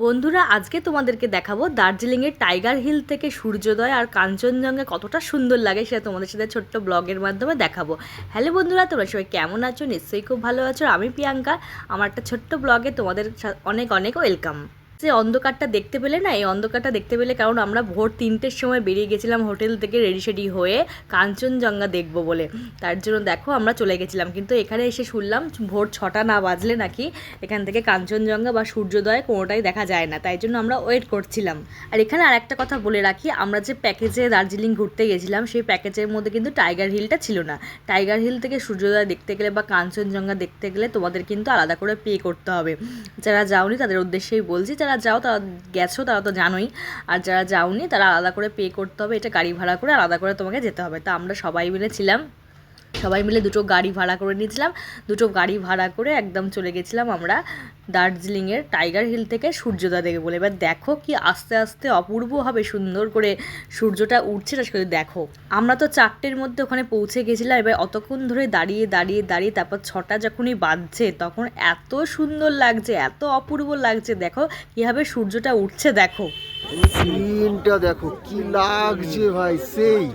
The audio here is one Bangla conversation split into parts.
বন্ধুরা আজকে তোমাদেরকে দেখাবো দার্জিলিংয়ের টাইগার হিল থেকে সূর্যোদয় আর কাঞ্চনজঙ্ঘা কতটা সুন্দর লাগে সেটা তোমাদের সাথে ছোট্ট ব্লগের মাধ্যমে দেখাবো। হ্যালো বন্ধুরা, তোমরা সবাই কেমন আছো? নিশ্চয়ই খুব ভালো আছো। আমি প্রিয়াঙ্কা, আমার একটা ছোট্ট ব্লগে তোমাদের অনেক অনেক ওয়েলকাম। যে অন্ধকারটা দেখতে পেলে না, এই অন্ধকারটা দেখতে পেলে কারণ আমরা ভোর 3টের সময় বেরিয়ে গেছিলাম হোটেল থেকে রেডি সেডি হয়ে কাঞ্চনজঙ্ঘা দেখবো বলে। তার জন্য দেখো আমরা চলে গেছিলাম, কিন্তু এখানে এসে শুনলাম ভোর 6টা না বাজলে নাকি এখান থেকে কাঞ্চনজঙ্ঘা বা সূর্যোদয় কোনোটাই দেখা যায় না, তাই জন্য আমরা ওয়েট করছিলাম। আর এখানে আর একটা কথা বলে রাখি, আমরা যে প্যাকেজে দার্জিলিং ঘুরতে গেছিলাম সেই প্যাকেজের মধ্যে কিন্তু টাইগার হিলটা ছিল না। টাইগার হিল থেকে সূর্যোদয় দেখতে গেলে বা কাঞ্চনজঙ্ঘা দেখতে গেলে তোমাদের কিন্তু আলাদা করে পে করতে হবে। যারা যাওনি তাদের উদ্দেশ্যেই বলছি, যারা যাও তারা গেছো তারা তো জানোই, আর যারা যাওনি তারা আলাদা করে পে করতে হবে। এটা গাড়ি ভাড়া করে আলাদা করে তোমাকে যেতে হবে। তা আমরা সবাই মিলে ছিলাম, সবাই মিলে দুটো গাড়ি ভাড়া করে নিয়েছিলাম। দুটো গাড়ি ভাড়া করে একদম চলে গেছিলাম আমরা দার্জিলিংয়ের টাইগার হিল থেকে সূর্যোদয় দেখে বলে। এবার দেখো কি আস্তে আস্তে অপূর্বভাবে সুন্দর করে সূর্যটা উঠছে, সেটা শুধু দেখো। আমরা তো 4টের মধ্যে ওখানে পৌঁছে গেছিলাম। এবার অতক্ষণ ধরে দাঁড়িয়ে দাঁড়িয়ে দাঁড়িয়ে তারপর 6টা যখনই বাজছে তখন এত সুন্দর লাগছে, এত অপূর্ব লাগছে। দেখো কীভাবে সূর্যটা উঠছে, দেখো সিনটা দেখো কি লাগছে ভাই, সেই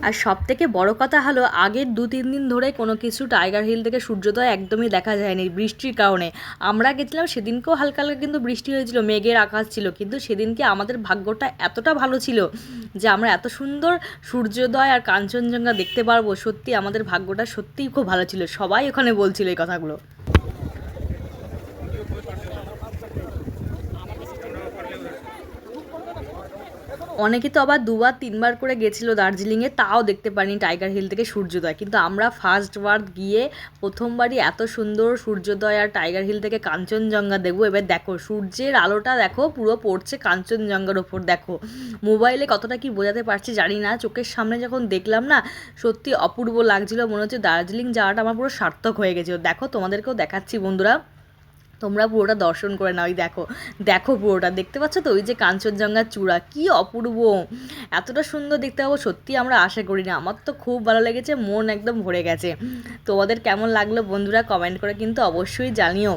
আর সব থেকে বড় কথা হলো আগের 2-3 দিন ধরে কোনো কিছু টাইগার হিল থেকে সূর্যোদয় একদমই দেখা যায়নি বৃষ্টির কারণে। আমরা গেছিলাম সেদিনকেও হালকা হালকা কিন্তু বৃষ্টি হয়েছিল, মেঘের আকাশ ছিল, কিন্তু সেদিনকে আমাদের ভাগ্যটা এতটা ভালো ছিল যে আমরা এত সুন্দর সূর্যোদয় আর কাঞ্চনজঙ্ঘা দেখতে পারবো। সত্যি আমাদের ভাগ্যটা সত্যিই খুব ভালো ছিল, সবাই ওখানে বলছিল এই কথাগুলো। অনেকে তো আবার 2-3বার করে গেছিলো দার্জিলিংয়ে, তাও দেখতে পারিনি টাইগার হিল থেকে সূর্যোদয়। কিন্তু আমরা ফার্স্টবার গিয়ে প্রথমবারই এত সুন্দর সূর্যোদয় আর টাইগার হিল থেকে কাঞ্চনজঙ্ঘা দেখবো। এবার দেখো সূর্যের আলোটা দেখো পুরো পড়ছে কাঞ্চনজঙ্ঘার ওপর। দেখো মোবাইলে কতটা কি বোঝাতে পারছি জানি না, চোখের সামনে যখন দেখলাম না সত্যি অপূর্ব লাগছিল। মনে হচ্ছে দার্জিলিং যাওয়াটা আমার পুরো সার্থক হয়ে গেছিলো। দেখো তোমাদেরকেও দেখাচ্ছি বন্ধুরা, তোমরা পুরোটা দর্শন করে নাও। ওই দেখো দেখো পুরোটা দেখতে পাচ্ছ তো, ওই যে কাঞ্চনজঙ্ঘার চূড়া কি অপূর্ব, এতটা সুন্দর দেখতে পাবো সত্যি আমরা আশা করি না। আমার তো খুব ভালো লেগেছে, মন একদম ভরে গেছে। তোমাদের কেমন লাগলো বন্ধুরা কমেন্ট করে কিন্তু অবশ্যই জানিও।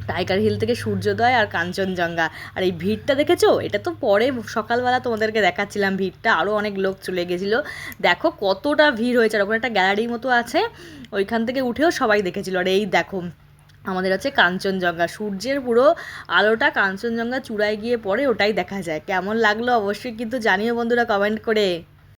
টাইগার হিল থেকে সূর্যোদয় আর কাঞ্চনজঙ্ঘা। আর এই ভিড়টা দেখেছো, এটা তো পরে সকালবেলা তোমাদেরকে দেখাচ্ছিলাম ভিড়টা, আরও অনেক লোক চলে গেছিলো। দেখো কতটা ভিড় হয়েছে। আর ওখানে একটা গ্যালারির মতো আছে, ওইখান থেকে উঠেও সবাই দেখেছিলো। আর এই দেখো আমাদের হচ্ছে কাঞ্চনজঙ্ঘা, সূর্যের পুরো আলোটা কাঞ্চনজঙ্ঘা চূড়ায় গিয়ে পড়ে, ওটাই দেখা যায়। কেমন লাগলো অবশ্যই কিন্তু জানিও বন্ধুরা কমেন্ট করে।